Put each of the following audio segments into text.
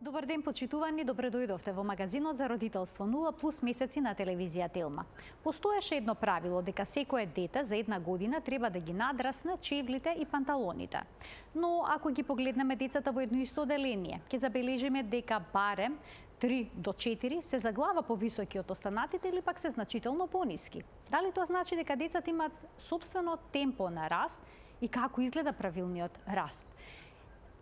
Добар ден, почитувани, добре дојдовте во магазинот за родителство 0+ месеци на телевизија Телма. Постоеше едно правило дека секое дете за 1 година треба да ги надрасне чевлите и панталоните. Но ако ги погледнеме децата во едно исто оделение, ќе забележиме дека барем 3 до 4 се за глава повисоки од останатите или пак се значително пониски. Дали тоа значи дека децата имаат сопствено темпо на раст и како изгледа правилниот раст?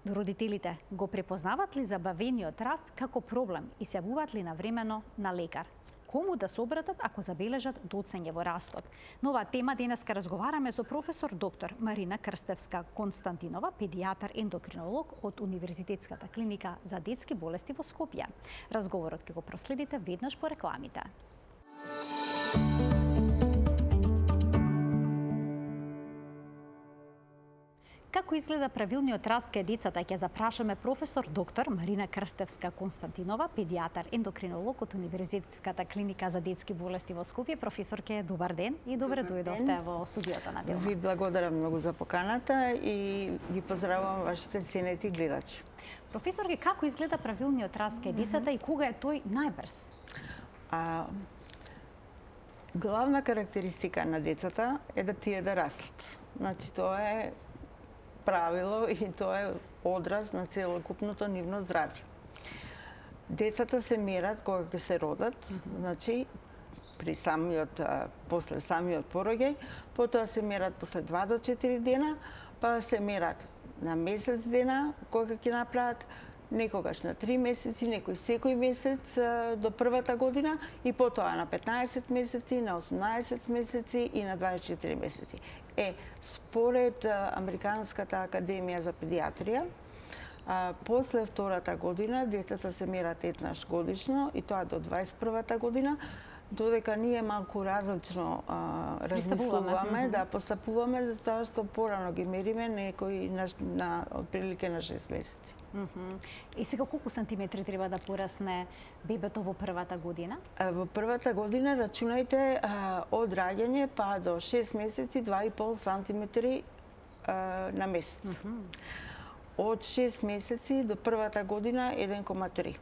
Родителите го препознават ли забавениот раст како проблем и се јавуваат ли навремено на лекар? Кому да се обратат ако забележат доцење во растот? На оваа тема денеска разговараме со професор доктор Марина Крстевска-Константинова, педијатар ендокринолог од Универзитетската клиника за детски болести во Скопје. Разговорот ќе го проследите веднаш по рекламите. Како изгледа правилниот раст кај децата, ќе запрашаме професор доктор Марина Крстевска-Константинова, педијатар ендокринолог од Универзитетската клиника за детски болести во Скопје. Професорке, добар ден и добре дојдовте во студиото на Телма. Ви благодарам многу за поканата и ги поздравувам вашите ценети гледачи. Професорке, како изгледа правилниот раст кај децата и кога е тој најбрз? Главна карактеристика на децата е да тие да растат. Значи, тоа е правило и тоа е одраз на целокупното нивно здравје. Децата се мерат кога ќе се родат, значи после самиот пороѓај, потоа се мерат после 2 до 4 дена, па се мерат на месец дена кога ќе направат, некогаш на 3 месеци, некој секој месец до првата година и потоа на 15 месеци, на 18 месеци и на 24 месеци. Според Американската академија за педијатрија, после втората година децата се мерат еднаш годишно и тоа до 21-та година, додека ние малку различно размислуваме, постапуваме, затоа што порано ги мериме некои на отприлike на 6 месеци. И сега колку сантиметри треба да порасне бебето во првата година? Во првата година рачунајте од раѓање па до 6 месеци 2,5 сантиметри на месец. Од 6 месеци до првата година 1,3.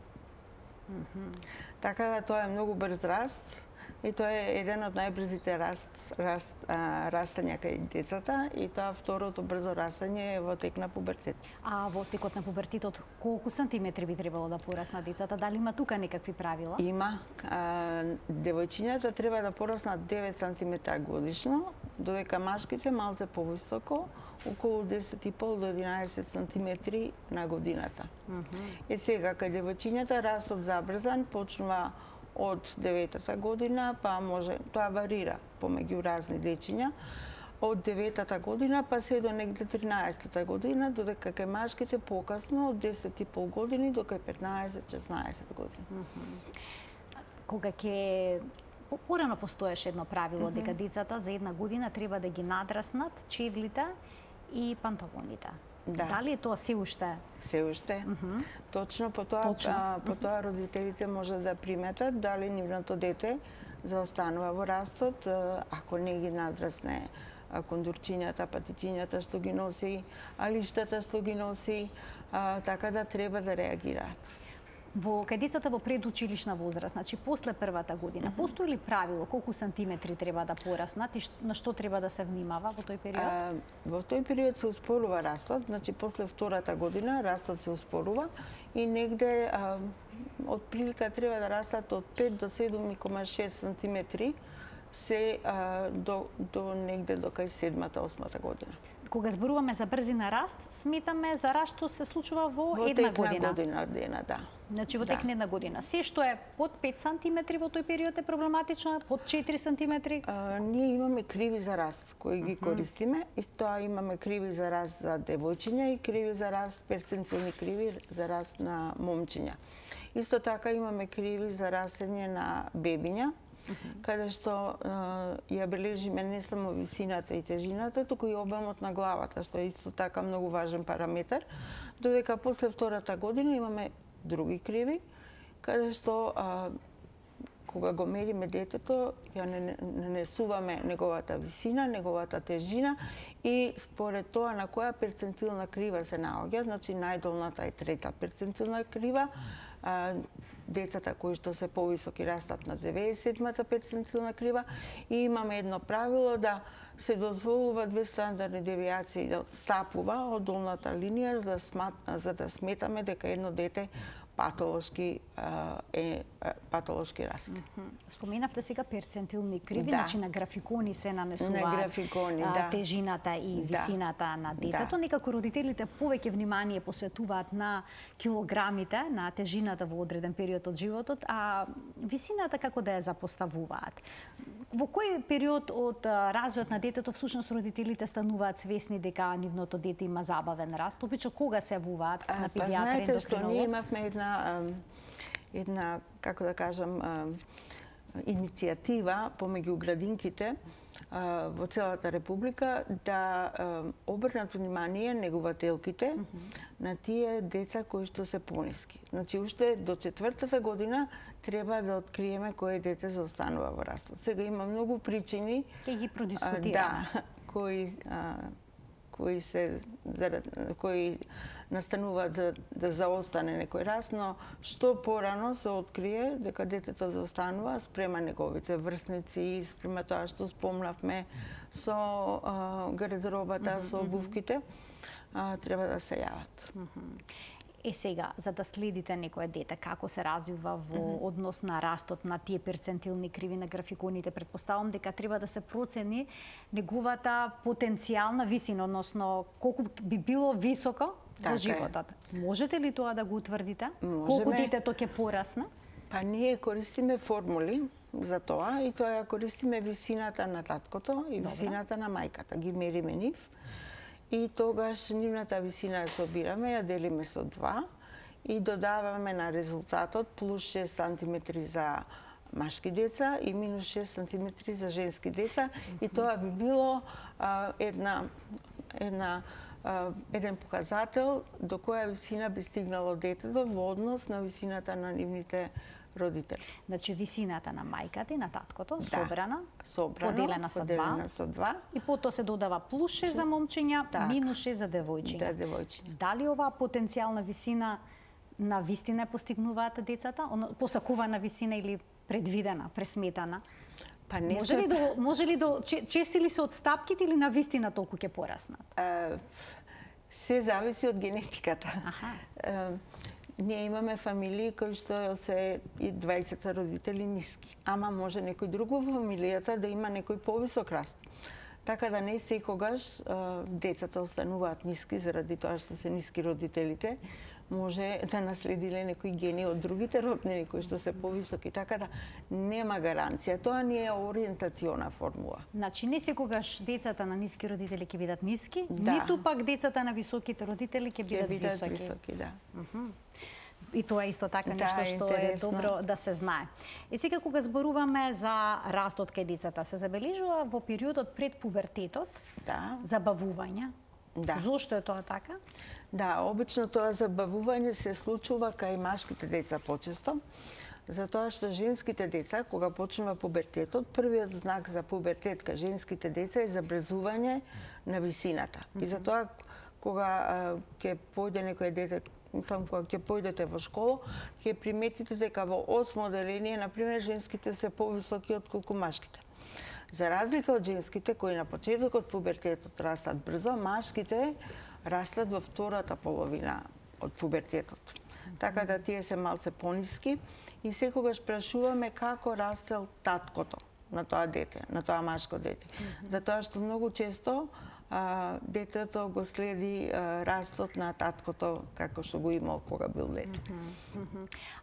Така да тоа е многу брз раст и тоа е еден од најбрзите растања кај децата и тоа второто брзо растање е во тек на пубертет. А во текот на пубертетот колку сантиметри би требало да пораснат децата? Дали има тука некакви правила? Има. Девојчињата треба да пораснат 9 сантиметра годишно, додека машките малце повисоко, околу 10,5 до 11 сантиметри на годината. Сега, кај девојчињата растот забрзан почнува од 9-та година, па може, тоа варира помеѓу разни дечиња, од 9-та година па се до негде 13-та година, додека кај машките покасно од 10,5 години до кај 15-16 години. Кога ќе порано постоеше едно правило дека децата за 1 година треба да ги надраснат чевлите и панталоните. Дали е тоа се уште? Се уште. Точно по тоа родителите може да приметат дали нивното дете заостанува во растот, ако не ги надрасне кондурчињата, патичињата што ги носи, лиштата што ги носи, така да треба да реагираат. Кај децата во предучилишна возраст, значи после првата година, постои ли правило колку сантиметри треба да пораснат и на што треба да се внимава во тој период? Во тој период се успорува растот, значи после втората година растот се успорува и негде од прилика треба да растат од 5 до 7,6 сантиметри се до негде до кај 7-8 година. Кога зборуваме за брзина раст, сметаме за раст што се случува во 1 година. Во тек на година дена, да. Значи во тек на 1 година. Се што е под 5 сантиметри во тој период е проблематично, под 4 сантиметри? Ние имаме криви за раст кои ги користиме и тоа имаме криви за раст за девојчиња и криви за раст, перцентилни криви за раст на момчиња. Исто така имаме криви за растење на бебиња, каде што ја бележиме не само висината и тежината, туку и обемот на главата, што е исто така многу важен параметар, додека после втората година имаме други криви, каде што кога го мериме детето, ја нанесуваме неговата висина, неговата тежина и според тоа на која перцентилна крива се наоѓа, значи најдолната е 3-та перцентилна крива, децата кои што се повисоки растат на 97-та перцентилна крива и имаме едно правило да се дозволува 2 стандардни девијации да отстапува од долната линија за да сметаме дека едно дете патолошки раст. Споменавте сега перцентилни криви, Да. значи на графикони се нанесува На графикони, да. тежината и висината на детето. Да. Некако родителите повеќе внимание посветуваат на килограмите, на тежината во одреден период од животот, а висината како да ја запоставуваат. Во кој период од развојот на детето всушност родителите стануваат свесни дека нивното дете има забавен раст? Обично кога се јавуваат на Па педијатар, знаете што ние ендокринолог? имавме една како да кажам иницијатива помеѓу градинките во целата република да обрнат внимание негователките на тие деца кои што се пониски. Значи уште до 4-та година треба да откриеме кое дете заостанува во растот. Сега има многу причини Ќе ги продискутираме. да, кои настануваат да заостане некој раст, но што порано се открие дека детето заостанува спрема неговите врсници, спрема тоа што спомнавме со гардеробата, со обувките, треба да се јават. Сега, за да следите некое дете, како се развива во однос на растот на тие перцентилни криви на графиконите, предпоставам дека треба да се процени неговата потенцијална висина, односно колку би било високо Така во е. животот. Можете ли тоа да го утврдите? Можеме. Колку детето ќе порасне? Па ние користиме формули за тоа и тоа ја користиме висината на таткото и висината на мајката. Ги мериме нив и тогаш нивната висина ја собираме, ја делиме со 2 и додаваме на резултатот плюс 6 см за машки деца и минус 6 см за женски деца и тоа би било еден показател до која висина би стигнало детето во однос на висината на нивните родители. Значи висината на мајката и на таткото Да. собрана, Собрано, поделена со 2 поделена со 2. и потоа се додава плюс 6 за момчиња, Така. минус 6 за девојчиња. Да, девојчиња. Дали оваа потенцијална висина на вистина постигнуваат децата? Посакувана висина или предвидена, пресметана? Па не Може ли да чести ли се од стапките или на вистина толку ќе пораснат? се зависи од генетиката. Аха. Ние имаме фамилии кои што се и 20 родители ниски, ама може некој друг во фамилијата да има некој повисок раст. Така да не секогаш децата остануваат ниски заради тоа што се ниски родителите, може да наследиле некои гени од другите роднини кои што се повисоки, така да нема гаранција. Тоа не е ориентациона формула. Значи не секогаш децата на ниски родители ќе бидат ниски, Да. ниту пак децата на високите родители ќе Ќе бидат бидат високи. високи, да. И тоа е исто така Да, нешто што е интересно. добро да се знае. И сега кога зборуваме за растот кај децата, се забележува во периодот пред пубертетот Да. забавување. Да. Зошто е тоа така? Да, обично тоа забавување се случува кај машките деца почесто, затоа што женските деца, кога почнува пубертетот, првиот знак за пубертет кај женските деца е забрзување на висината. И затоа кога ќе појде некој дете, кога ќе појдете во школа, ќе приметите дека во 8 оделение, например, женските се повисоки отколку машките. За разлика од женските кои на почетокот пубертетот растат брзо, машките растат во втората половина од пубертетот. Така да тие се малце пониски и секогаш прашуваме како растел таткото на тоа дете, на тоа машко дете. Затоа што многу често детето го следи растот на таткото како што го имал кога бил дете.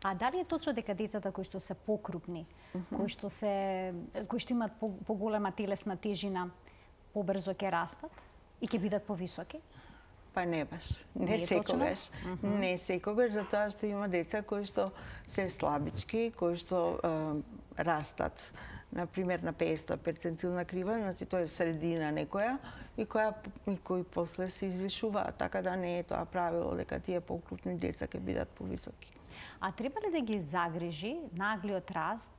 А дали е точно дека децата кои што се покрупни, кои што имаат поголема телесна тежина, побрзо ќе растат и ќе бидат повисоки? Па не баш, Не не е секогаш. Не секогаш, затоа што има деца кои што се слабички, кои што растат например на 50 перцентилна крива, значи тоа е средина некоја и кои после се извишуваат, така да не е тоа правило дека тие покрупни деца ќе бидат повисоки. А треба ли да ги загрижи наглиот раст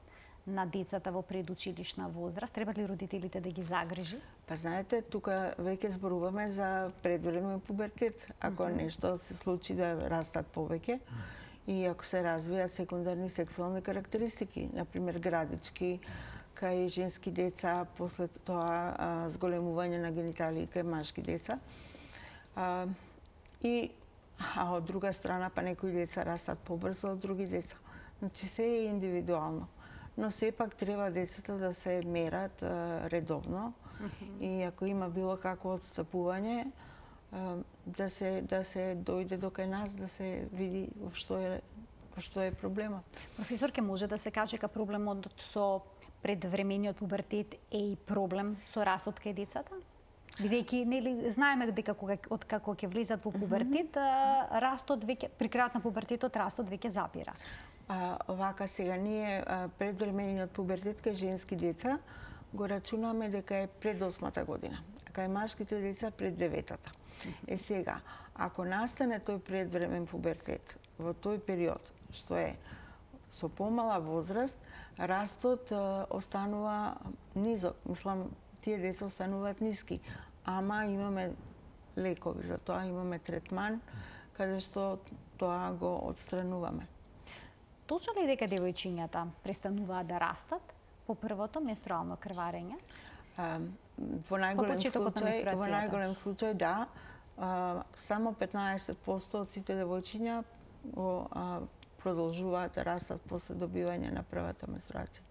на децата во предучилишна возраст? Треба ли родителите да ги загрижи? Па знаете, тука веќе зборуваме за предвремен пубертет. Ако нешто се случи да растат повеќе и ако се развијат секундарни сексуални карактеристики, например градички, кај женски деца, после тоа зголемување на гениталии кај машки деца. А од друга страна, па некои деца растат побрзо од други деца. Значи се е индивидуално. Но сепак треба децата да се мерат редовно и ако има било какво отстапување, да се дојде до кај нас, да се види во што е проблемот. Професор, ке може да се каже дека проблемот со предвремениот пубертет е и проблем со растот кај децата? Бидејќи нели знаеме дека од како ќе влезат во пубертет, растот веќе при крајот на пубертетот растот веќе запира. Вака сега ние предвремениот пубертет кај женски деца го рачунаме дека е пред 8-та година, а кај машките деца пред 9-та. Сега, ако настане тој предвремен пубертет во тој период, што е со помала возраст, растот останува низок. Мислам, тие деца остануваат ниски, ама имаме лекови за тоа, имаме третман, каде што тоа го отстрануваме. Точно ли дека девојчињата престануваат да растат по првото менструално крварење? Во најголем случај да, само 15% од сите девојчиња продолжуваат да растат после добивање на првата менструација.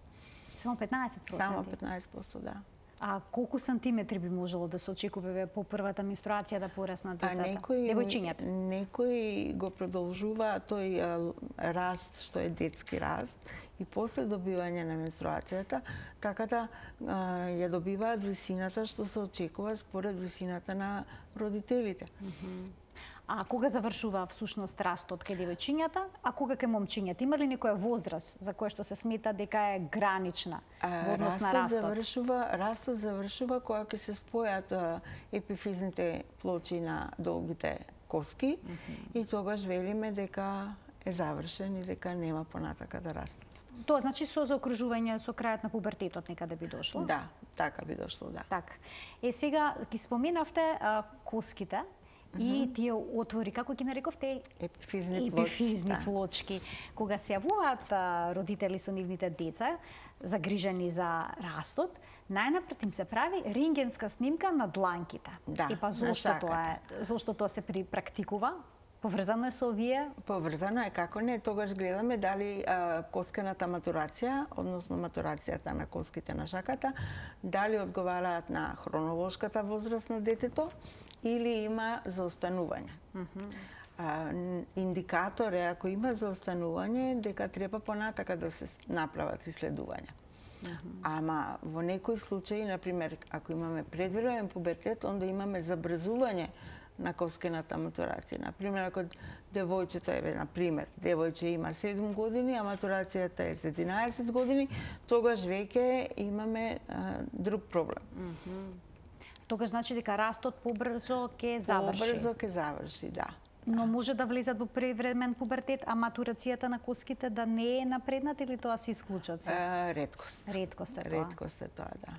Само 15%? Само 15%, да. А колку сантиметри би можело да се очекува по првата менструација да пораснат децата? Девојчињата? Некои го продолжува тој раст што е детски раст и после добивање на менструацијата, така да ја добиваат висината што се очекува според висината на родителите. А кога завршува всушност растот кај девојчињата, а кога кај момчињата? Има ли некоја возраст за која што се смета дека е гранична во однос на растот? Растот завршува кога ќе се спојат епифизните плочи на долгите коски и тогаш велиме дека е завршен и дека нема понатака да расте. Тоа значи со заокружување со крајот на пубертетот некаде би дошло? Да, така би дошло, да. Така. Сега ги споменавте коските и тие отвори, како ги нарековте? Епифизни плочки. Кога се јавуваат родители со нивните деца, загрижени за растот, најнапред им се прави рентгенска снимка на дланките. Да, зошто тоа се практикува? Поврзано е со овие? Поврзано е, како не, тогаш гледаме дали коскената матурација, односно матурацијата на коските на шаката, дали одговараат на хронолошката возраст на детето или има заостанување. Индикатор е, ако има заостанување, дека треба понатака да се направат исследувања. Ама во некои случаи, например, ако имаме предвремен пубертет, онда имаме забрзување на коскената матурација. Например, ако девојчето девојче има 7 години, а матурацијата е за 11 години, тогаш веќе имаме друг проблем. Тогаш значи дека растот побрзо ќе заврши. Побрзо ќе заврши, да. Но може да влезат во превремен пубертет, а матурацијата на коските да не е напредната или тоа се исклучат? Редкост. Редкост е тоа. Редкост е тоа, да.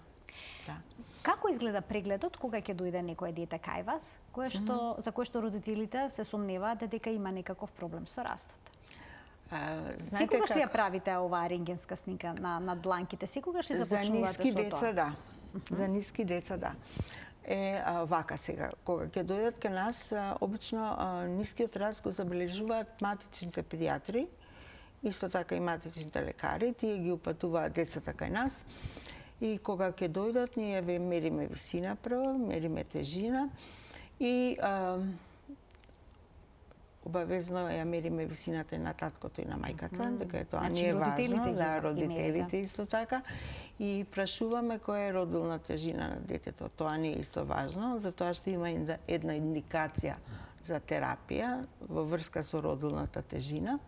Како изгледа прегледот кога ќе дојде некое дете кај вас, за кое што родителите се сомневаат дека има некаков проблем со растот? Секогаш ли ја правите оваа рентгенска снимка на дланките? Секогаш ли започнувате со тоа? За ниски деца, да. За ниски деца, да. Вака сега, кога ќе дојдат кај нас, обично нискиот раст го забележуваат матичните педиатри, исто така и матичните лекари, тие ги упатуваат децата кај нас. И кога ќе дојдат, ние мериме висина прво, мериме тежина и обавезно ја мериме висината на таткото и на мајката, дека е тоа не е важно, да, родителите исто така. И прашуваме која е родилна тежина на детето. Тоа не е исто важно, затоа што има една индикација за терапија во врска со родилната тежина.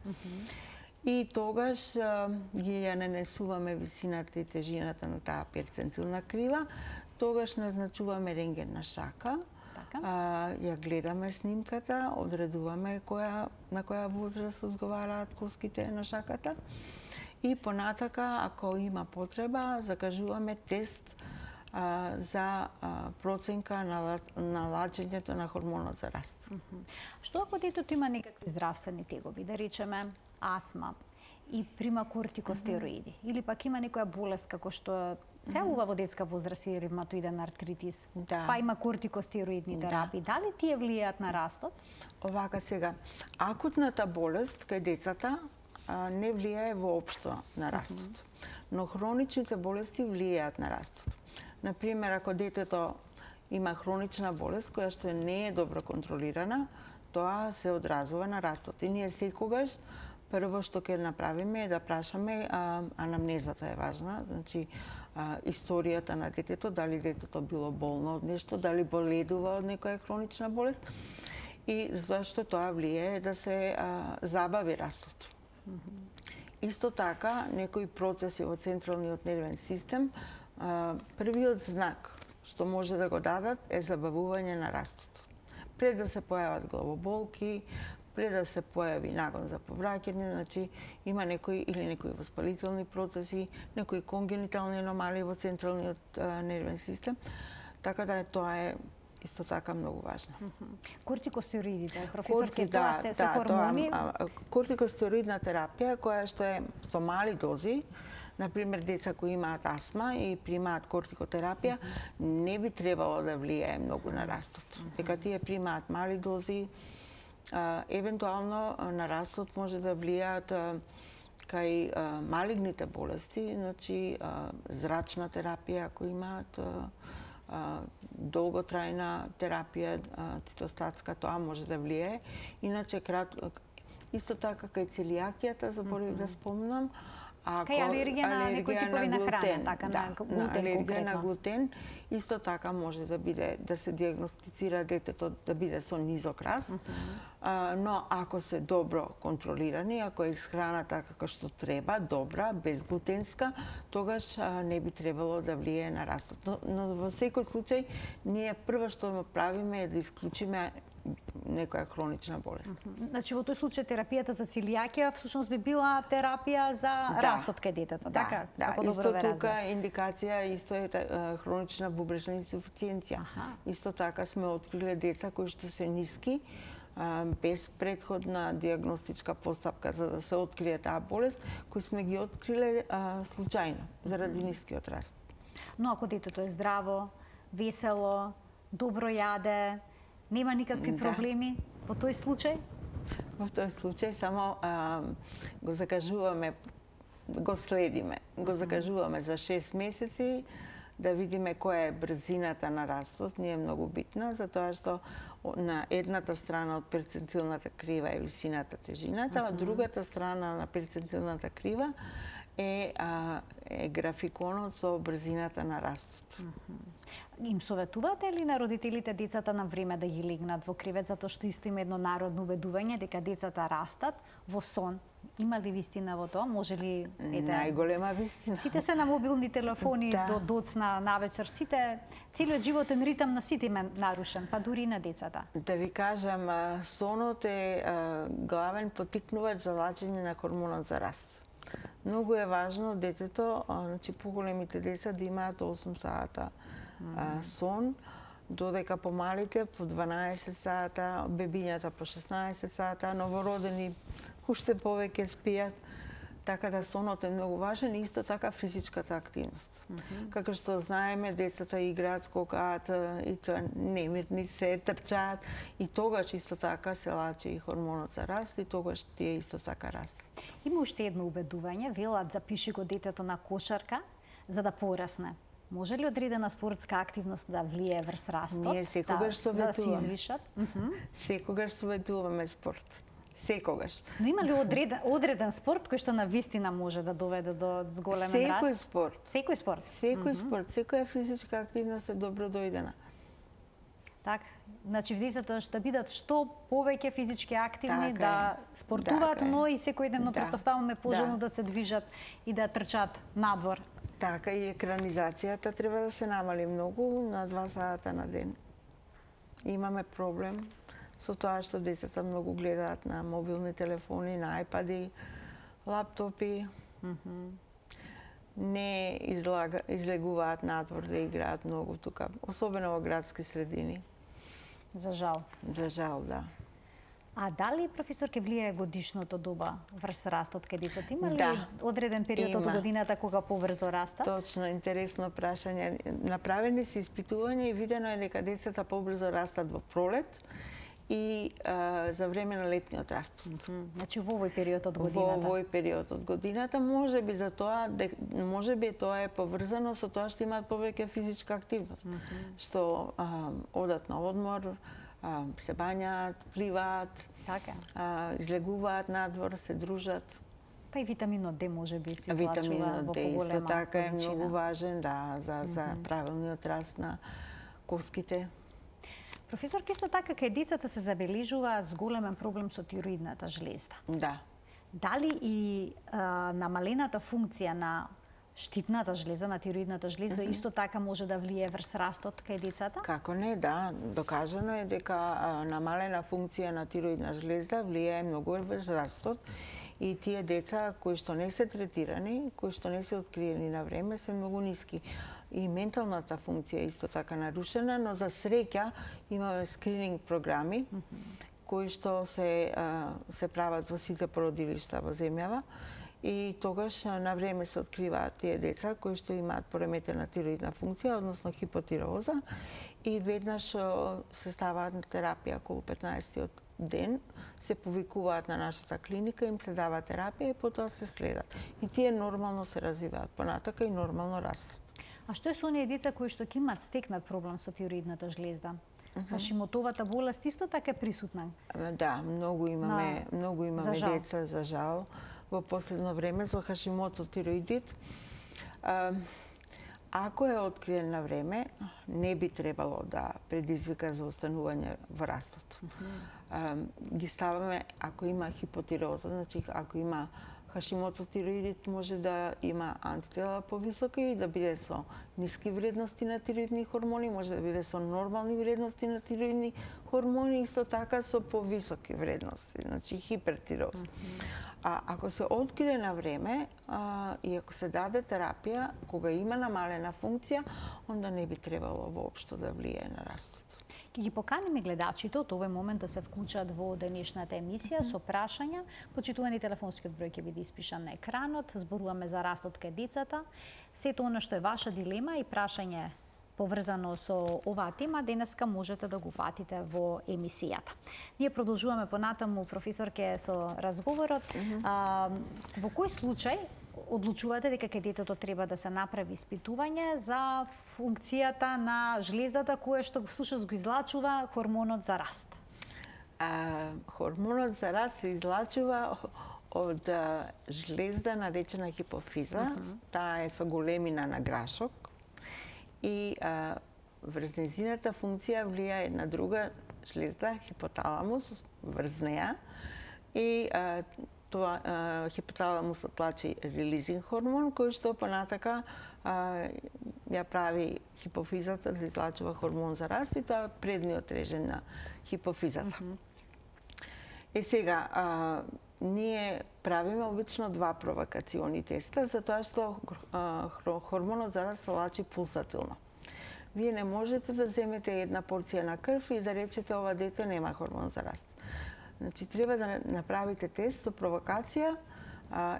И тогаш ги ја нанесуваме висината и тежината на таа перцентилна крива, тогаш назначуваме рентген на шака, ја гледаме снимката, одредуваме на која возраст одговараат коските на шаката и понатака, ако има потреба, закажуваме тест за проценка на лачењето на хормонот за раст. Што ако детето има некакви здравствени тегоби, да речеме астма и прима кортикостероиди, или пак има некоја болест како што се ува во детска возраст и ревматоиден артритис, па има кортикостероидни терапии, дали тие влијаат на растот? Овака сега, акутната болест кај децата не влијае воопшто на растот, но хроничните болести влијаат на растот. Например, ако детето има хронична болест која што не е добро контролирана, тоа се одразува на растот. И ние секогаш прво што ќе направиме е да прашаме, анамнезата е важна, значи историјата на детето, дали детето било болно од нешто, дали боледува од некоја хронична болест, и зашто тоа влијае да се забави растот. Исто така, некои процеси во централниот нервен систем, првиот знак што може да го дадат е забавување на растот. Пред да се појават главоболки, пред да се појави нагон за повраќање, значи има некои воспалителни процеси, некои конгенитални аномалии во централниот нервен систем, така да тоа е исто така многу важно. Кортикостероидите, професорке, тоа се хормони? Кортикостероидна терапија која што е со мали дози, например деца кои имаат астма и примаат кортикотерапија, не би требало да влијае многу на растот. Дека тие примаат мали дози, евентуално на растот може да влијаат кај малигните болести, значи зрачна терапија ако имаат, долготрајна терапија цитостатска, тоа може да влијае. Иначе исто така кај целијакијата заборавив да спомнам, кај алергија на некои типови на храна, така на глутен алергија на глутен, исто така може да се диагностицира детето да биде со низок раст, но ако се добро контролирани, ако е исхраната како што треба, добра, безглутенска, тогаш не би требало да влијае на растот. Но во секој случај, ние прво што правиме е да исклучиме некоја хронична болест. Значи во тој случај терапијата за целијакија всушност би била терапија за растот кај детето, така? Да, исто тука индикација исто е хронична бубрежна инсуфициенција. Исто така сме откриле деца кои што се ниски, без претходна диагностичка постапка за да се открие таа болест, кои сме ги откриле случајно заради нискиот раст. Но ако детето е здраво, весело, добро јаде, нема никакви проблеми во тој случај? Во тој случај само го закажуваме, го следиме. Го закажуваме за 6 месеци да видиме која е брзината на растот. Не е многу битна, затоа што на едната страна од перцентилната крива е висината, тежината, од другата страна на перцентилната крива е графиконот со брзината на растот. Им советувате ли на родителите децата на време да ги легнат во кревет, затоа што исто има едно народно убедување дека децата растат во сон? Има ли вистина во тоа? Може ли најголема вистина? Сите се на мобилни телефони до доцна навечер, целиот животен ритам на сите е нарушен, па дури и на децата. Да ви кажам, сонот е главен поттикнувач за лачење на хормонот за раст. Многу е важно детето, значи поголемите деца да имаат 8 сата сон, додека помалите по 12 сата, бебињата по 16 сата, новородени уште повеќе спијат. Така да сонот е многу важен и исто така физичката активност. Како што знаеме, децата играат, скокаат, и тоа немирни се, трчаат, и тогаш исто така се лачи и хормонот за раст, и тогаш тие исто така растат. Има уште едно убедување, велат запиши го детето на кошарка за да порасне. Може ли одредена спортска активност да влијае врз растот? Ние секогаш советуваме. За да се извишат? Секогаш советуваме спорт. Секогаш. Но има ли одреден спорт кој што на вистина може да доведе до зголемен раст? Секој спорт. Секој спорт? Секој спорт. Секоја физичка активност е добро дојдена. Така, значи децата што бидат што повеќе физички активни, да спортуваат, но и секојдневно претпоставуваме пожелно да се движат и да трчаат надвор. Така, и екранизацијата треба да се намали многу, на 2 сата на ден. Имаме проблем со тоа што децата многу гледаат на мобилни телефони, на айпади, лаптопи. Не излегуваат надвор да играат многу тука, особено во градски средини. За жал. За жал, да. А дали, професор, ке влијае годишното доба врз растот кај децата? Има ли Да, одреден период од има. годината кога побрзо растат? Точно, интересно прашање. Направени се испитувања и видено е дека децата побрзо растат во пролет и за време на летниот распуст. Значи во овој период од Во годината. овој период од годината, можеби за тоа, можеби тоа е поврзано со тоа што имаат повеќе физичка активност, што одат на одмор, се бањаат, пливаат, Така. излегуваат надвор, се дружат. Па и витаминот Д може би се излачува Витаминот во Д исто поголема така е количина. многу важен, да, за правилниот раст на коските. Професор, исто така кај децата се забележува зголемен проблем со тироидната жлезда. Да. Дали и намалената функција на штитната жлеза, на тироидната жлезда, исто така може да влие врз растот кај децата? Како не, да. Докажано е дека намалена функција на тироидна жлезда влијае многу врз растот и тие деца кои што не се третирани, кои што не се откриени на време, се многу ниски. И менталната функција е исто така нарушена, но за среќа имаме скрининг програми кои што се прават во сите породилишта во земјава и тогаш на време се откриваат тие деца кои што имаат пореметена тироидна функција, односно хипотироза, и веднаш се ставаат на терапија околу 15-тиот ден, се повикуваат на нашата клиника, им се дава терапија и потоа се следат. И тие нормално се развиваат понатака и нормално растат. А што е со оние деца кои што ќе имаат стекнат проблем со тироидната жлезда? Хашимотовата болест исто така е присутна? Да, многу имаме деца, за жал, во последно време со Хашимото тироидит. Ако е откриен на време, не би требало да предизвика за останување во растот. Ги ставаме, ако има хипотироза, значи ако има Хашимото тироидит, може да има антитела повисоки и да биде со ниски вредности на тироидни хормони, може да биде со нормални вредности на тироидни хормони, исто така со повисоки вредности, значи хипертироз. А ако се открие на време и ако се даде терапија, кога има намалена функција, онда не би требало воопшто да влијае на растот. Ќе ги поканиме гледачите од овој момент да се вклучат во денешната емисија со прашања. Почитувани, телефонскиот број ќе биде испишан на екранот. Зборуваме за растот кај децата. Сето оно што е ваша дилема и прашање поврзано со оваа тема, денеска можете да го фатите во емисијата. Ние продолжуваме понатаму, професорке, со разговорот. Во кој случај одлучувате дека кај детето треба да се направи испитување за функцијата на жлездата која што всушност го излачува хормонот за раст? Хормонот за раст се излачува од жлезда наречена хипофиза. Таа е со големина на грашок и врз нејзината функција влијае една друга жлезда, хипоталамус, врз неа и тоа хипоталамусот тлачи релизинг хормон кој што понатака ја прави хипофизата да излачува хормон за раст и тоа е предниот режен на хипофизата. Сега ние правиме обично два провокациони теста затоа што хормонот за раст се лачи пулсатилно. Вие не можете да земете една порција на крв и да речете ова дете нема хормон за раст. Значи, треба да направите тест со провокација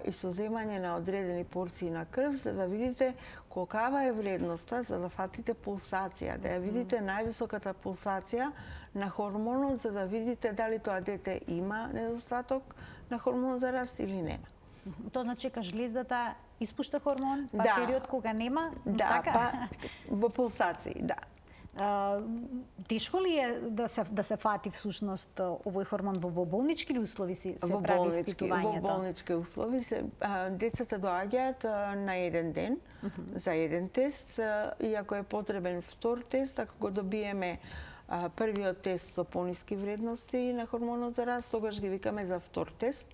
и со земање на одредени порции на крв, за да видите колкава е вредноста, за да фатите пулсација, да ја видите највисоката пулсација на хормонот, за да видите дали тоа дете има недостаток на хормон за раст или нема. Тоа значи дека жлездата испушта хормон, па Да. период кога нема? Да, така? па во пулсации, да. Тешко ли е да се фати всушност овој хормон во болнички или услови се прави испитувањето? Во болнички услови децата доаѓаат на еден ден за еден тест и ако е потребен втор тест, ако го добиеме првиот тест со пониски вредности на хормонот за раст, тогаш ги викаме за втор тест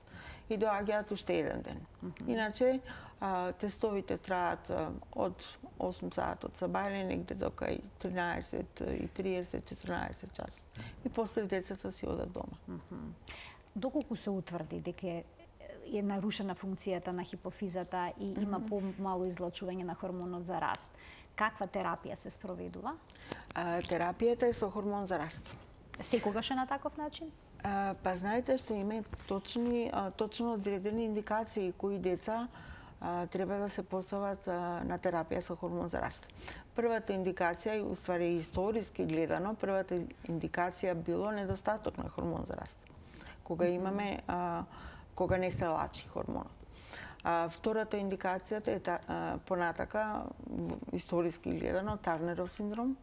и доаѓаат уште еден ден. Иначе тестовите траат од 8 саат од сабајле негде до кај 13:30-14 часот. И после децата си одат дома. Доколку се утврди дека е нарушена функцијата на хипофизата и има помало излачување на хормонот за раст. Каква терапија се спроведува? Терапијата е со хормон за раст. Секогаш е на таков начин? Па знаете што има точно одредени индикации кои деца треба да се постават на терапија со хормон за раст. Првата индикација, уствари историски гледано, првата индикација било недостаток на хормон за раст. Кога имаме, кога не се лачи хормонот. Втората индикацијата е понатака, историски гледано, Тарнеров синдром.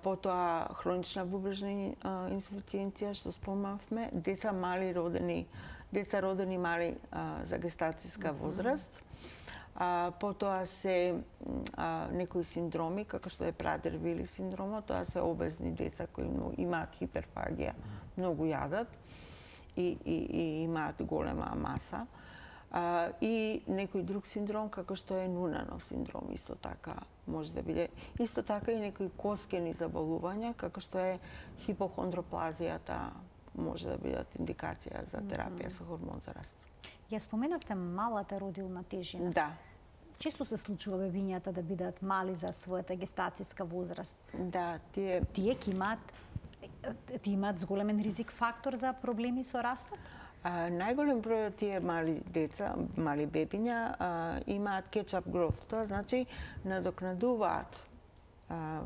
Потоа хронична бубрежна инсуфициенција, што спомнавме, деца родени мали за гестацијска возраст. Потоа се некои синдроми, како што е Прадер-Вили синдромот, тоа се обезни деца кои имаат хиперфагија, многу јадат и имаат голема маса. И некој друг синдром, како што е Нунанов синдром, исто така може да биде. Исто така и некои коскени заболувања, како што е хипохондроплазијата, може да бидат индикација за терапија со хормон за раст. Ја споменавте малата родилна тежина. Да. Често се случува бебињата да бидат мали за својата гестацијска возраст. Да, тие имаат зголемен ризик фактор за проблеми со растот? Најголем број од тие мали деца, мали бебиња, имаат catch-up growth. Тоа значи надокнадуваат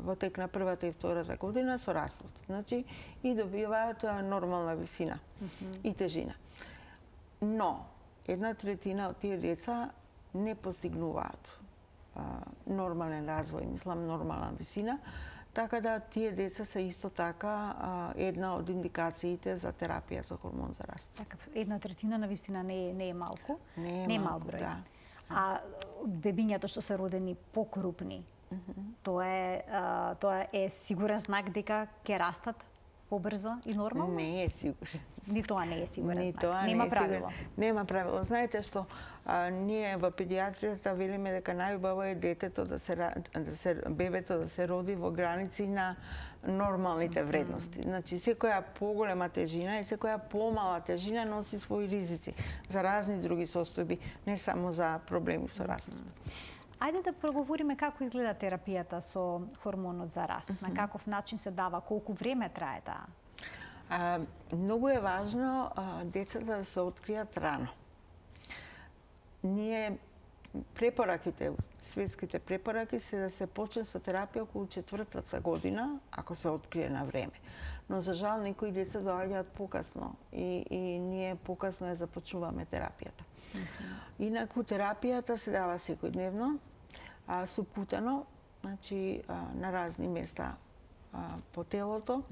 во тек на првата и втората година со растот. Значи и добиваат нормална висина и тежина. Но 1/3 од тие деца не постигнуваат нормален развој, мислам нормална висина, така да тие деца се исто така една од индикациите за терапија со хормон за раст. Така, 1/3 на вистина не е малку. Не е малку, број. да. А бебињата што се родени покрупни, тоа е сигурен знак дека ќе растат побрзо и нормално? Не е сигурен. Ни тоа не е сигурен знак. Нема правило. Нема правило. Знаете што, ние во педиатријата велиме дека најубаво е бебето да се роди во граници на нормалните вредности. Значи секоја поголема тежина и секоја помала тежина носи своји ризици за разни други состојби, не само за проблеми со растот. Ајде да проговориме како изгледа терапијата со хормонот за раст. На каков начин се дава, колку време трае таа? Многу е важно децата да се откријат рано. Ние препораките, светските препораки се да се почне со терапија околу 4-та година, ако се открие на време. Но за жал некои деца доаѓаат покасно и ние покасно ја започнуваме терапијата. Инаку терапијата се дава секојдневно, супутано, значи на разни места по телото.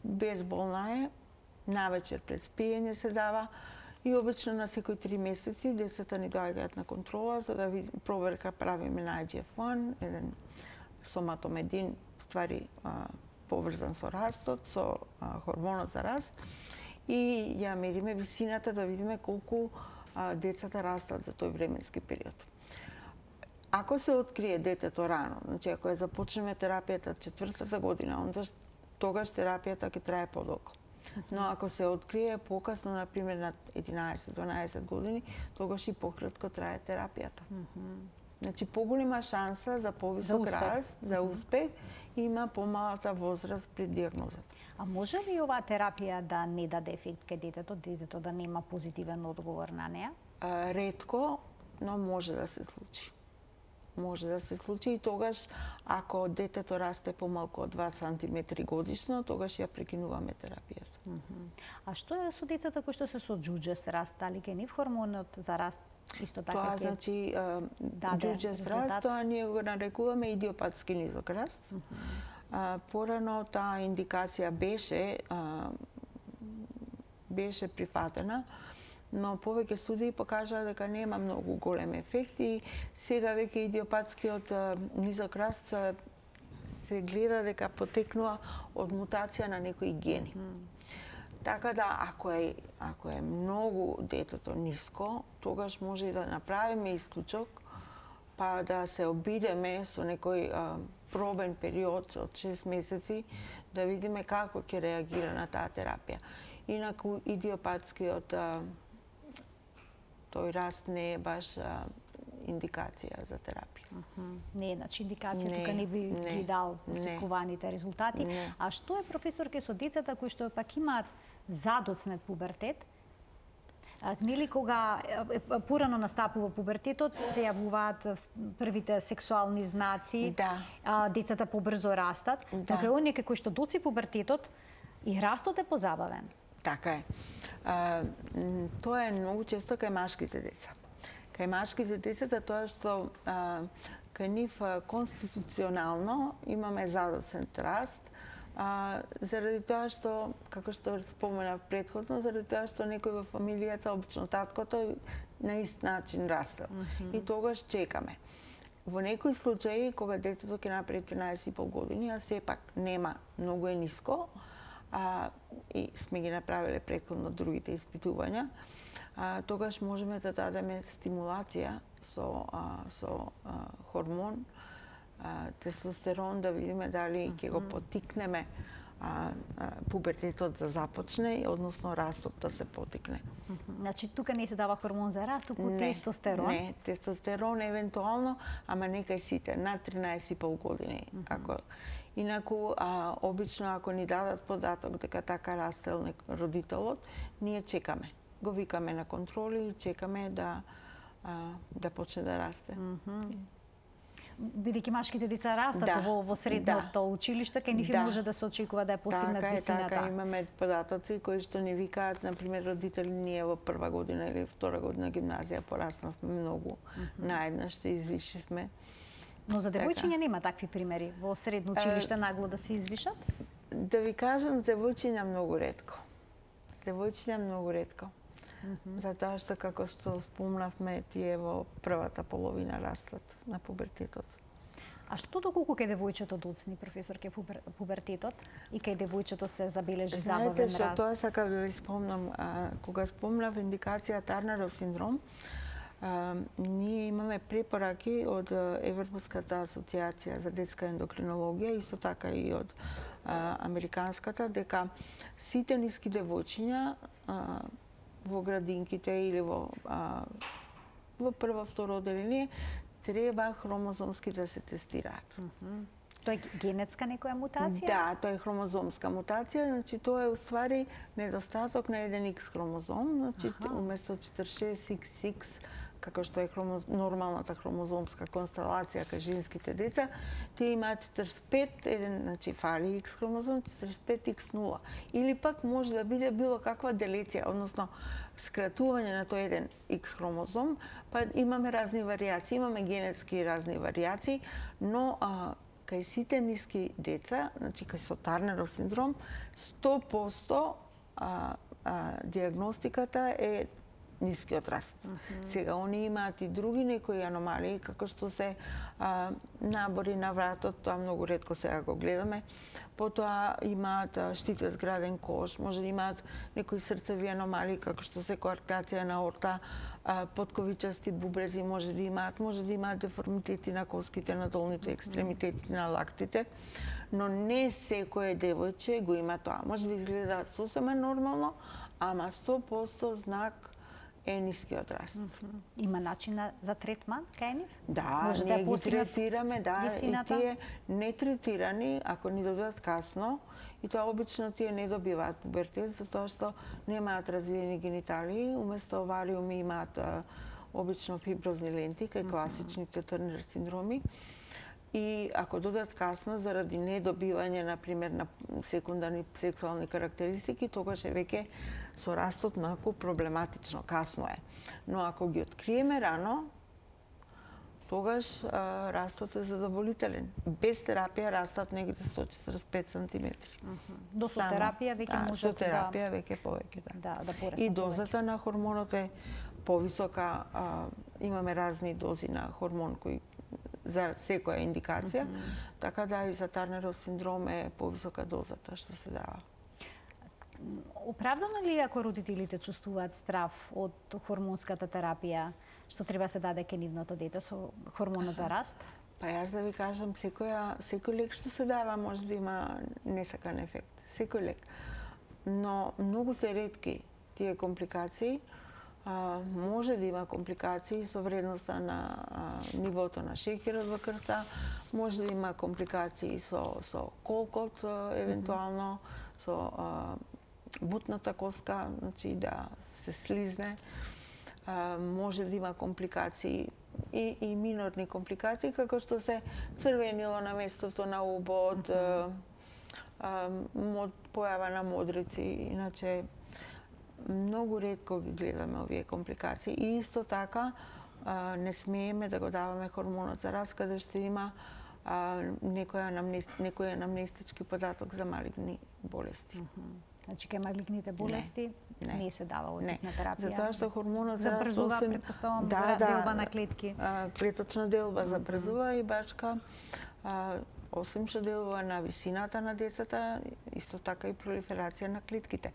Безболна е, навечер пред спиење се дава и обично на секои 3 месеци децата ни доаѓаат на контрола за да проверка правиме на IGF-1, еден соматомедин, ствари поврзан со растот, со хормонот за раст и ја мериме висината да видиме колку децата растат за тој временски период. Ако се открие детето рано, значи ако ја започнеме терапијата 4-та година, тогаш терапијата ќе трае подолго. Но ако се открие покасно, например на 11-12 години, тогаш и пократко трае терапијата. Значи поголема шанса за повисок раст, за успех, има помалата возраст при дијагнозата. А може ли оваа терапија да не даде ефект кај детето да нема позитивен одговор на неа? Ретко, но може да се случи. Може да се случи и тогаш, ако детето расте помалку од 2 сантиметри годишно, тогаш ја прекинуваме терапијата. А што е со децата кои што се со џуџес раст? Дали ке нив хормонот за раст исто така тоа значи џуџес раст, тоа ние го нарекуваме идиопатски низок раст. Порано таа индикација беше прифатена, но повеќе студии покажаа дека нема многу голем ефект и сега веќе идиопатскиот низок раст се гледа дека потекнува од мутација на некои гени. Така да, ако е многу детето ниско, тогаш може и да направиме исклучок, па да се обидеме со некој пробен период од 6 месеци, да видиме како ќе реагира на таа терапија. Инаку идиопатскиот тој раст не е баш индикација за терапија. Не е, значи индикација Не, тука не би не, ги дал не. посекуваните резултати. Не. А што е, професорке, со децата кои што пак имаат задоцнет пубертет? Нели кога порано настапува пубертетот, се јавуваат првите сексуални знаци, Да. Децата побрзо растат, Да. но кај оние кои што доци пубертетот и растот е позабавен. Така е. Тоа е многу често кај машките деца. Кај машките децата тоа што кај нив конституционално имаме задоцен раст, заради тоа што, како што споменав претходно, заради тоа што некој во фамилијата, обично таткото, на ист начин растел. И тогаш чекаме. Во некои случаи, кога детето ќе напред 13,5 години, а сепак нема, многу е ниско, и сме ги направиле претходно другите испитувања, тогаш можеме да дадеме стимулација со хормон, тестостерон, да видиме дали ќе го поттикнеме пубертетот да започне, односно растот да се поттикне. Значи тука не се дава хормон за раст, туку тестостерон. Не, тестостерон евентуално, ама не кај сите, над 13,5 години. Инаку, обично, ако ни дадат податок дека така растел родителот, ние чекаме. Го викаме на контроли и чекаме да почне да расте. Бидејќи машките деца растат во средното училиште, кај нив може да се очекува да ја постигнат висината. Така, имаме податоци кои што ни викаат, например, родители, ние во прва година или втора година гимназија пораснавме многу, наеднаш се извишивме. Но за девојчиња нема такви примери во средно училиште нагло да се извишат? Да ви кажам, девојчиња многу ретко. Девојчиња многу ретко. Затоа што, како што спомнавме, тие во првата половина растат на пубертетот. А што доколку кај девојчето доцни, професорке, пубертетот и кај девојчето се забележи забавен раст? Знаете што, тоа сакав да ви спомнам, кога спомнав индикација Тарнеров синдром, ние имаме препораки од Европската асоциација за детска ендокринологија, исто така и од американската, дека сите ниски девојчиња во градинките или во прво, второ оделение треба хромозомски да се тестираат. Тоа е генетска некоја мутација? Да, тоа е хромозомска мутација, значи тоа е уствари недостаток на еден X хромозом, значи уместо 46XX, како што е нормалната хромозомска констелација кај женските деца, тие имаат 45, значи фали X хромозом, 45X0. Или пак може да биде било каква делеција, односно скратување на тој еден X хромозом, па имаме разни варијации, имаме генетски разни варијации, но кај сите ниски деца, значи кај со Тарнеров синдром, 100% диагностиката е нискиот раст. Сега, они имаат и други некои аномалии, како што се набори на вратот, тоа многу ретко сега го гледаме. Потоа имаат штитест граден кош, може да имаат некои срцеви аномалии, како што се коарктација на орта, потковичасти бубрези може да имаат деформитети на коските, на долните екстремитети, на лактите, но не секое девојче го има тоа. Може да изгледаат сосема нормално, ама 100% знак е нискиот раст. Има начин за третман кај нив? Да, може ние да ги третираме, и тие нетретирани, ако ни добиваат касно, и тоа обично тие не добиваат пубертет, затоа што немаат развиени гениталии, уместо овариуми имаат обично фиброзни ленти, кај класичните Тернер синдроми. И ако додат касно заради недобивање, например, на секундарни сексуални карактеристики, тогаш е веќе со растот малку проблематично, касно е. Но ако ги откриеме рано, тогаш растот е задоволителен. Без терапија растат негде 145 см. До со терапија веќе може со терапија веќе повеќе, да порасне. И дозата на хормонот е повисока, имаме разни дози на хормон кои за секоја индикација, така да и за Тарнеров синдром е повисока дозата што се дава. Оправдано ли ако родителите чувствуваат страв од хормонската терапија што треба се даде кај нивното дете со хормонот за раст? Па јас да ви кажам, секој лек што се дава може да има несакан ефект. Секој лек. Но многу се ретки тие компликации. може да има компликации со вредноста на нивото на шеќерот во крвта, може да има компликации со колкот, евентуално, со бутната коска, значи да се слизне, може да има компликации и минорни компликации, како што се црвенило на местото на убот, појава на модрици, иначе многу ретко ги гледаме овие компликации. И исто така не смееме да го даваме хормонот за раст каде што има некој анамнестички податок за малигни болести. Значи кај малигните болести не се дава одитна терапија. Затоа што хормонот за раст забрзува, претпоставувам, делба на клетки. Клеточна делба забрзува и бачка осим што делува на висината на децата, исто така и пролиферација на клетките.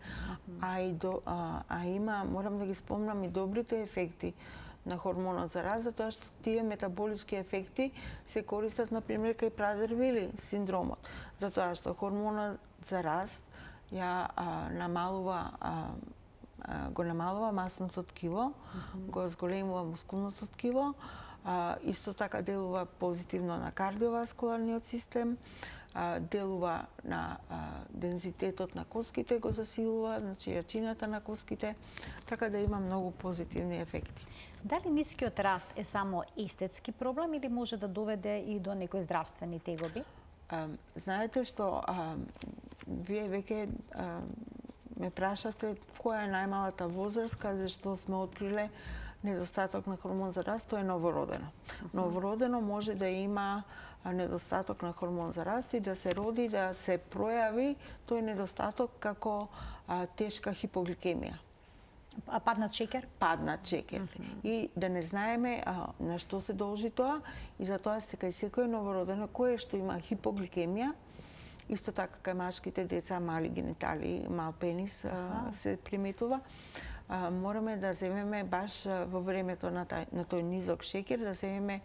Има, морам да ги спомнам, и добрите ефекти на хормонот за раст, затоа што тие метаболички ефекти се користат, например, кај Прадер-Вили синдромот. Затоа што хормонот за раст го намалува масното ткиво, го зголемува мускулното ткиво, исто така делува позитивно на кардиоваскуларниот систем, делува на дензитетот на коските, го засилува, значи јачината на коските, така да има многу позитивни ефекти. Дали нискиот раст е само естетски проблем или може да доведе и до некои здравствени тегоби? Знаете што, вие веќе ме прашавте која е најмалата возраст каде што сме откриле недостаток на хормон за раст, тоа е новородено. Новородено може да има недостаток на хормон за раст и да се роди, да се пројави тој недостаток како тешка хипогликемија. Паднат шеќер? Паднат шеќер. И да не знаеме на што се должи тоа, и затоа кај секој новородено кое што има хипогликемија, исто така кај машките деца мали гениталии, мал пенис се приметува, мораме да земеме баш во времето на тој низок шеќер, да земеме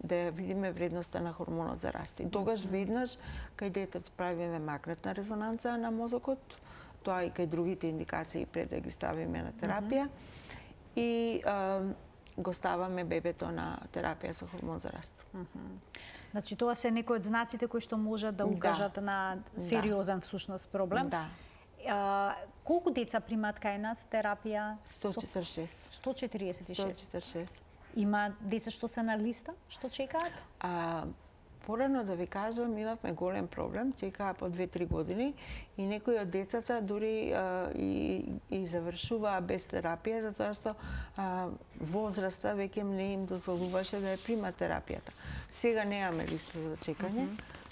да ја видиме вредноста на хормонот за раст. И тогаш веднаш кај детето правиме магнетна резонанца на мозокот, тоа и кај другите индикации пред да ги ставиме на терапија, и го ставаме бебето на терапија со хормон за раст. Значи тоа се некои од знаците кои што можат да укажат на сериозен всушност проблем. Да. Колку деца примаат кај нас терапија? 146. 146. Има деца што се на листа, што чекаат? Порано да ви кажам, имавме голем проблем, чекаа по 2-3 години и некои од децата дури и завршуваа без терапија, затоа што возраста веќе не им дозволуваше да ја примат терапијата. Сега немаме листа за чекање,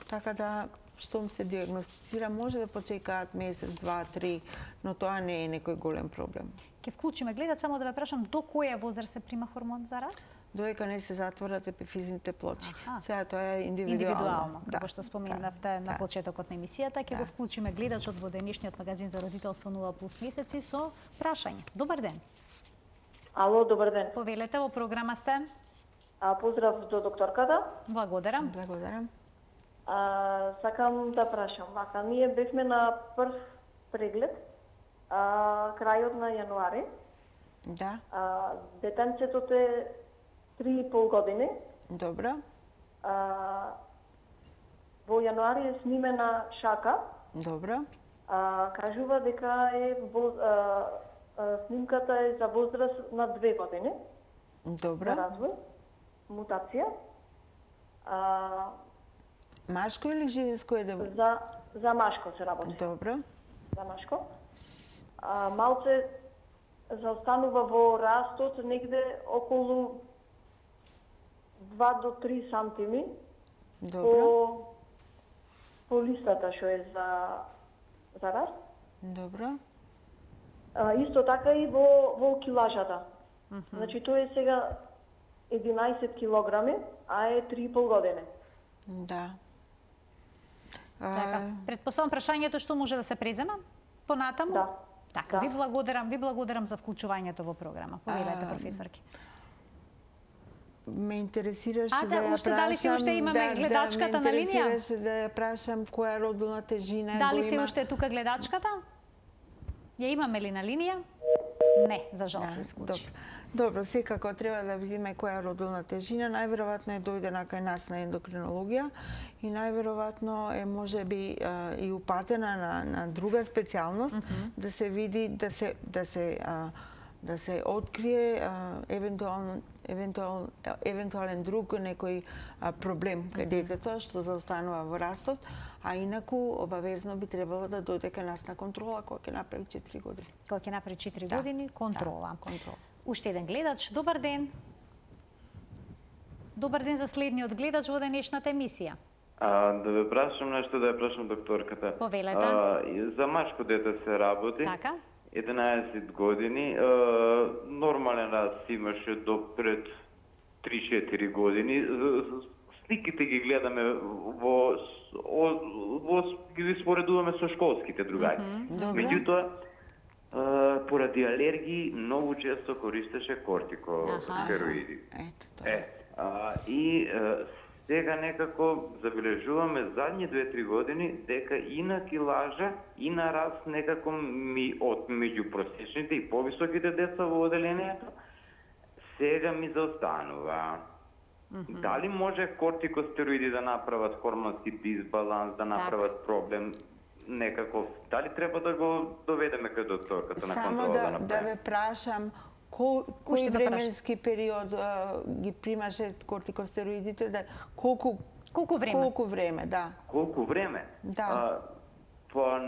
така да штом се диагностицира, може да почекаат месец, 2-3, но тоа не е некој голем проблем. Ке вклучиме, гледат, само да ве прашам, до која возраст се прима хормон за раст? Додека не се затворат епифизните плочи. Сега тоа е индивидуално. Како што споменавте на почетокот на емисијата, ќе го вклучиме гледачот во денешниот магазин за родителство 0+ месеци со прашање. Добар ден. Ало, добар ден. Повелете, во програма сте. Поздрав до докторката. Благодарам. Благодарам. Сакам да прашам, ние бевме на прв преглед крајот на јануари. Да. Детенцето е 3,5 години. Добро. Во јануари е снимена шака. Добро. Кажува дека снимката е за возраст на 2 години. Добро. За развој. Мутација. Машко или женско е девојка? За машко се работи. Добро. За машко. Малце заостанува во растот негде околу 2 до 3 сантими. Добро. По листата што е за раст. Добро. Исто така и во килажата. Значи тоа е сега 11 килограми, а е 3,5 години. Да. Така, предпоставам прашањето што може да се презема понатаму? Да. Така, ви благодарам за вклучувањето во програма. Повелете, професорки. Ме интересираше да ја уште дали се уште имаме гледачката на линија? Ме интересираше да ја прашам која родилна тежина дали се уште тука гледачката? Ја имаме ли на линија? Не, за жал се исклучи. Добро, секако треба да видиме која е родилна тежина. Најверојатно е дојдена кај нас на ендокринологија и најверојатно е можеби и упатена на друга специјалност, да се види, да се открие евентуален друг некој проблем кај детето што заостанува во растот, а инаку обавезно би требало да дојде кај нас на контрола кога ќе направи 4 години. Кога ќе направи 4 години, контрола. Контрола. Уште еден гледач, добар ден. Добар ден за следниот гледач во денешната емисија. Да ве прашам нешто, да ја прашам докторката. Повелете. За мачко дете се работи. Така. 11 години. Нормален раст имаше до пред 3-4 години. Сликите ги гледаме ги споредуваме со школските другари. Меѓутоа, поради алергии многу често користеше кортикостероиди. И сега некако забележуваме задни 2-3 години дека и на килажа и на раст некако од меѓупросечните и повисоките деца во оделението сега ми заостанува. Дали може кортикостероиди да направат хормонски дисбаланс, да направат проблем некаков? Дали треба да го доведеме кај докторката на контрола да направи? Да ве прашам, кој временски период ги примаше кортикостероидите? Колку време? Колку време, да. Колку време? Да. Па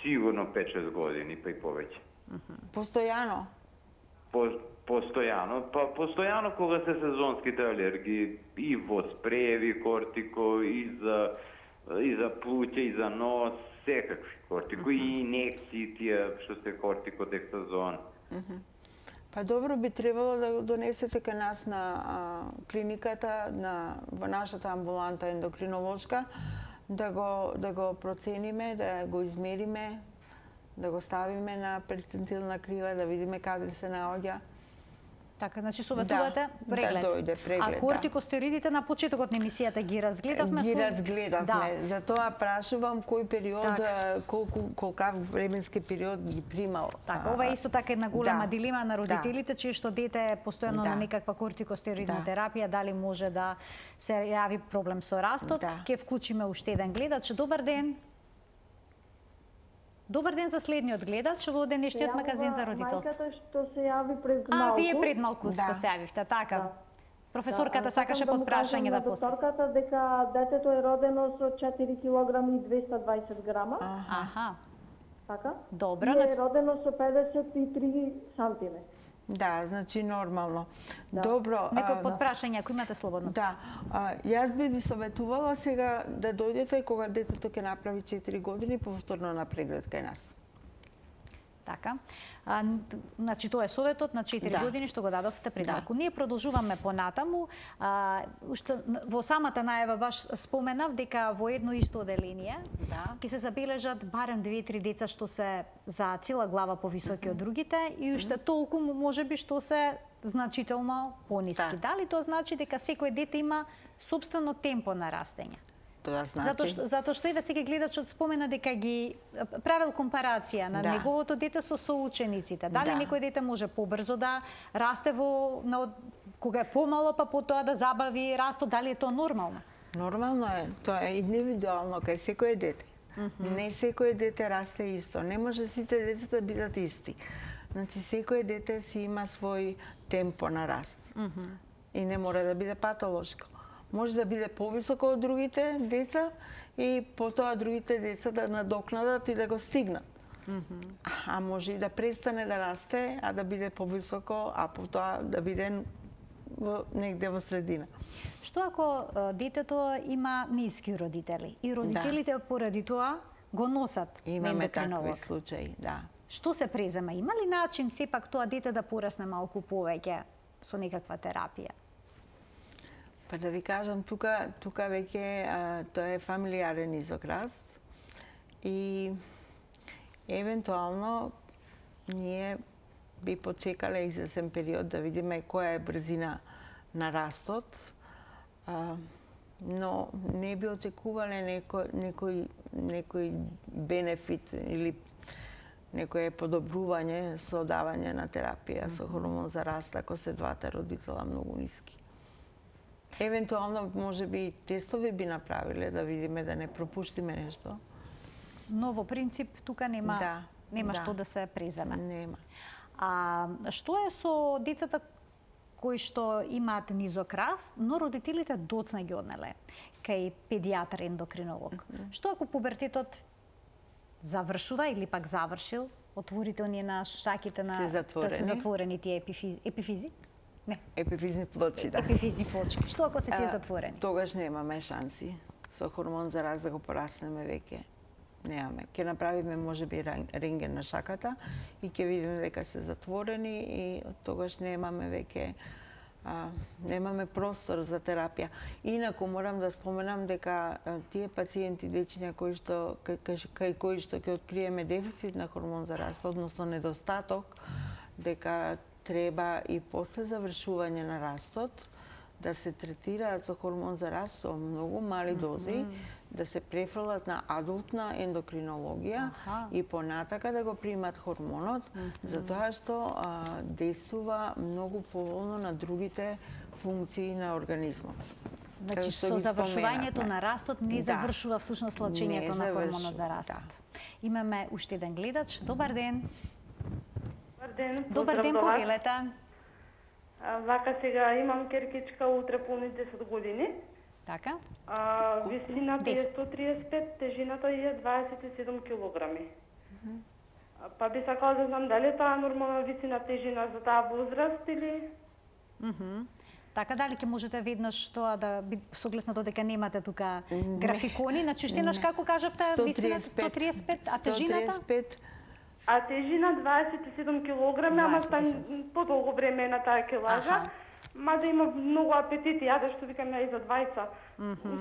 сигурно 5-6 години, па и повеќе. Постојано? Постојано. Па постојано кога се сезонските алергии и во спреви кортико, и за плуќе, и за нос, секакви кортико, и инекции тие што се кортикодексазон. Па добро, би требало да го донесете кај нас на клиниката, во нашата амбуланта ендокринолошка, да го процениме, да го измериме, да го ставиме на перцентилна крива, да видиме каде се наоѓа. Така, значи советувате преглед. Да дојде преглед, а кортикостероидите на почетокот на емисијата ги разгледавме? Ги разгледавме. Затоа прашувам кој период, колкав временски период ги примал. Така, ова е исто така една голема дилема на родителите, чие што дете е постојано на некаква кортикостероидна терапија, дали може да се јави проблем со растот. Ќе вклучиме уште еден гледач. Добар ден. Добар ден за следниот гледач во денешниот магазин за родителство. Мајката што се јави пред малку. Вие пред малку што се јавивте, така. Професорката сакаше под прашање да постави. Докторката дека детето е родено со 4 кг и 220 грама. Аха. Така? Добро. И е родено со 53 сантиме. Да, значи нормално. Добро. Некој под прашање, ако имате слободно. Да. Јас би ви советувала сега да дојдете кога детето ќе направи 4 години повторно на преглед кај нас. Така. Значи тоа е советот на 4 години што го дадовте пред малку. Ние продолжуваме понатаму. Уште во самата најава баш споменав дека во едно исто оделение ќе се забележат барем 2-3 деца што се за цела глава повисоки од другите и уште толку можеби што се значително пониски. Дали тоа значи дека секој дете има сопствено темпо на растење? Тоа значи... Затоа што Ива сега гледачот спомена дека ги правил компарација на неговото дете со соучениците. Дали некој дете може побрзо да расте кога е помало, па потоа да забави растот, дали е тоа нормално? Нормално е, тоа е индивидуално кај секој дете. Не секој дете расте исто, не може сите деца да бидат исти. Значи секој дете си има свој темпо на раст. И не мора да биде патолошко. Може да биде повисоко од другите деца и потоа другите деца да надокнадат и да го стигнат. А може и да престане да расте, а да биде повисоко, а потоа да биде негде во средина. Што ако детето има ниски родители и родителите поради тоа го носат на ендокринолог? Имаме такви случаи, да. Што се презема? Има ли начин сепак тоа дете да порасне малку повеќе со некаква терапија? Па да ви кажам, тука веќе тоа е фамилиарен изокраст и евентуално ние би почекале извесен период да видиме која е брзина на растот, но не би очекувале некој бенефит или некое подобрување со давање на терапија со хормон за раст ако се двата родитела многу ниски. Евентуално може би тестови би направиле да видиме да не пропуштиме нешто. Но во принцип тука нема што да се преземе. Нема. А што е со децата кои што имаат низок раст, но родителите доцна ги однеле кај педијатар ендокринолог? Што ако пубертетот завршува или пак завршил, отворителни на шаките на се затворени тие епифизи? Не. Епифизни плочи, да. Епифизни плочи. Што ако се тие затворени? Тогаш немаме шанси со хормон за раст да го пораснеме веќе. Немаме. Ќе направиме можеби рентген на шаката и ќе видиме дека се затворени и тогаш немаме веќе немаме простор за терапија. Инаку морам да споменам дека тие пациенти дечиња кај кои што ќе откриеме дефицит на хормон за раст, односно недостаток, дека треба и после завршување на растот да се третираат со хормон за раст со многу мали дози, да се префрлат на адултна ендокринологија и понатака да го примат хормонот, затоа што действува многу поволно на другите функции на организмот. Значи, со завршувањето на растот не завршува всушност лечењето на хормонот за растот. Имаме уште еден гледач. Добар ден. Добар ден, повелете. Вака сега имам керкичка, утре пуни 10 години. Така. Висината е 135, тежината е 27 килограми. Па би сакала да знам дали таа нормална висина тежина за таа возраст или... Така, дали ќе можете веднаш тоа да со оглед на тоа дека немате тука графикони, значи уште еднаш како кажавте висината 135, а тежината? 135. А тежина 27 килограми, ама стан подолго време на таа килажа. Мада има многу апетит, јаде што викаме и за двајца.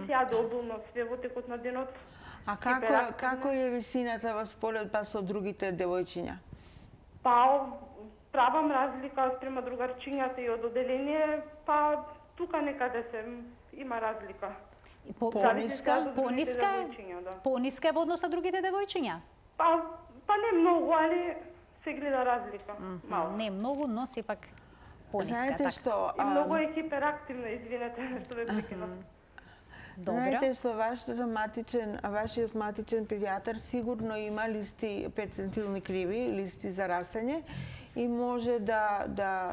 Си јаде обилно све во текот на денот. А како е висината во според па со другите девојчиња? Па правам разлика спрема другарчињата и од оделение, па тука некаде се има разлика. Пониска е во однос на другите девојчиња? Па не многу, али се гледа разлика. Мало. Не многу, но сепак пониска. Знаете што? И многу е хиперактивна, извинете, што ве прекинав. Знаете што вашиот матичен педијатар сигурно има листи перцентилни криви, листи за растење и може да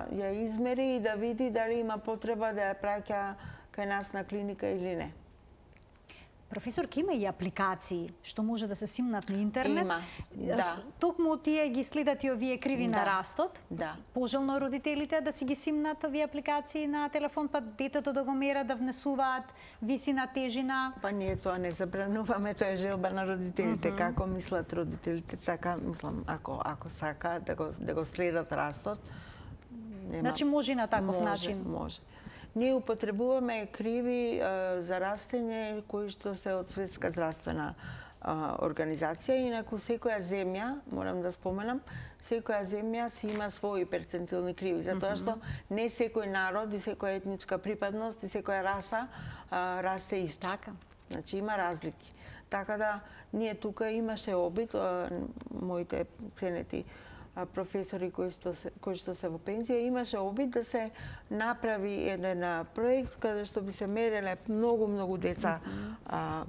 ја измери и да види дали има потреба да ја праќа кај нас на клиника или не. Професор, има и апликации што може да се симнат на интернет. Има, да. Токму тие ги следат и овие криви на растот. Да. Пожелно родителите да си ги симнат овие апликации на телефон, па детето да го мерат, да внесуваат висина, тежина. Па ние тоа не забрануваме, тоа е желба на родителите. Како мислат родителите, така мислам, ако сака да го следат растот. Значи може и на таков начин. Може. Ние употребуваме криви за растење кои што се од Светска здравствена организација, инаку секоја земја, морам да споменам, секоја земја си има своји перцентилни криви, затоа што не секој народ и секоја етничка припадност и секоја раса расте исто. Така. Значи има разлики. Така да ние тука имаше обид, моите ценети професори кои што се во пензија, имаше обид да се направи еден проект каде што би се мереле многу деца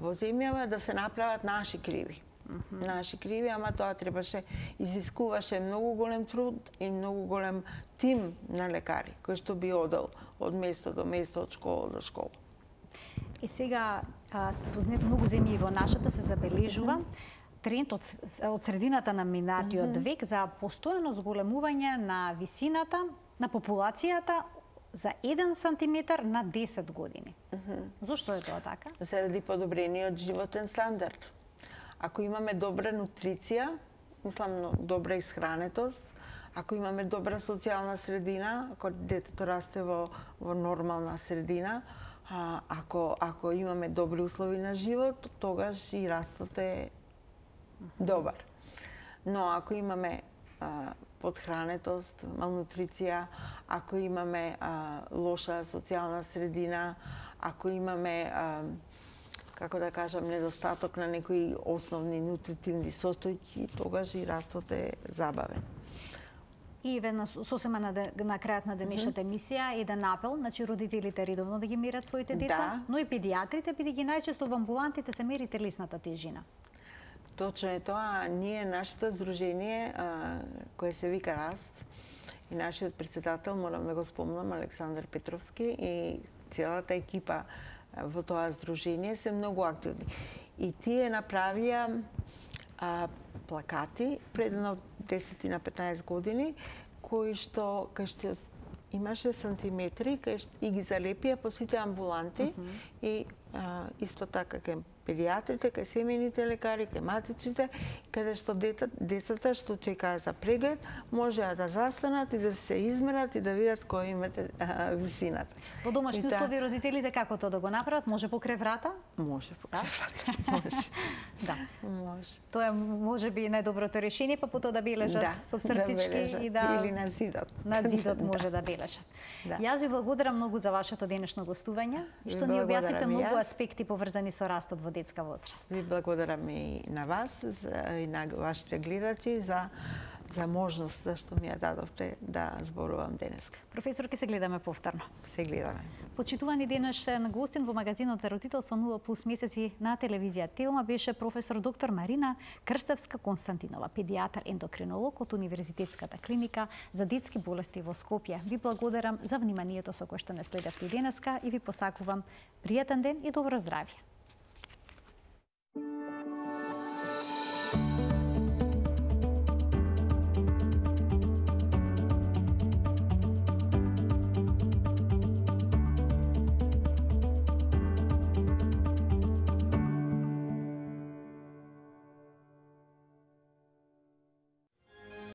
во земјава, да се направат наши криви. Наши криви, ама тоа требаше, изискуваше многу голем труд и многу голем тим на лекари, кој што би одел од место до место, од школа до школа. И сега, во многу земји во нашата се забележува тренд од средината на минатиот век за постојано зголемување на висината на популацијата за 1 сантиметар на 10 години. Зошто е тоа така? Заради подобрениот животен стандард. Ако имаме добра нутриција, мислам добра исхранетост, ако имаме добра социјална средина, ако детето расте во нормална средина, ако имаме добри услови на живот, тогаш и растот е добар. Но ако имаме подхранетост, малнутриција, ако имаме лоша социјална средина, ако имаме како да кажам, недостаток на некои основни нутритивни состојки, тогаш и растот е забавен. И веднаш сосема на крајот на денешната емисија еден апел, значи родителите редовно да ги мерат своите деца, но и педиатрите, бидејќи најчесто во амбулантите се мери телесната тежина. Точно е тоа. Ние, нашето здружение, кое се вика Раст, и нашиот председател, морам да го спомнам, Александар Петровски, и целата екипа во тоа здружение се многу активни. И тие направија плакати пред едно 10 на 15 години, кои што имаше сантиметри и ги залепија по сите амбуланти и исто така кај педиатрите, кај семејните лекари, кај матиците, каде што децата што чекаат за преглед можеа да застанат и да се измерат и да видат која имате висината. Во домашни услови родителите како тоа да го направат? Може покрај врата? Може покрај врата. Може. Да. Може. Тоа е можеби најдоброто решение, па потоа да бележат со цртички и да или на зидот. На зидот може да бележат. Јас ви благодарам многу за вашето денешно гостување и што ни објаснивте многу аспекти поврзани со растот во детска возраст. Ви благодарам и на вас и на вашите гледачи за можноста што ми ја дадовте да зборувам денеска. Професор, ке се гледаме повторно. Се гледаме. Почитувани денешен гостин во магазинот за родителство 0+ месеци на телевизија Телма беше професор доктор Марина Крстевска-Константинова, педиатар ендокринолог од Универзитетската клиника за детски болести во Скопје. Ви благодарам за вниманието со кое што не следевте денеска и ви посакувам пријатен ден и добро здравје.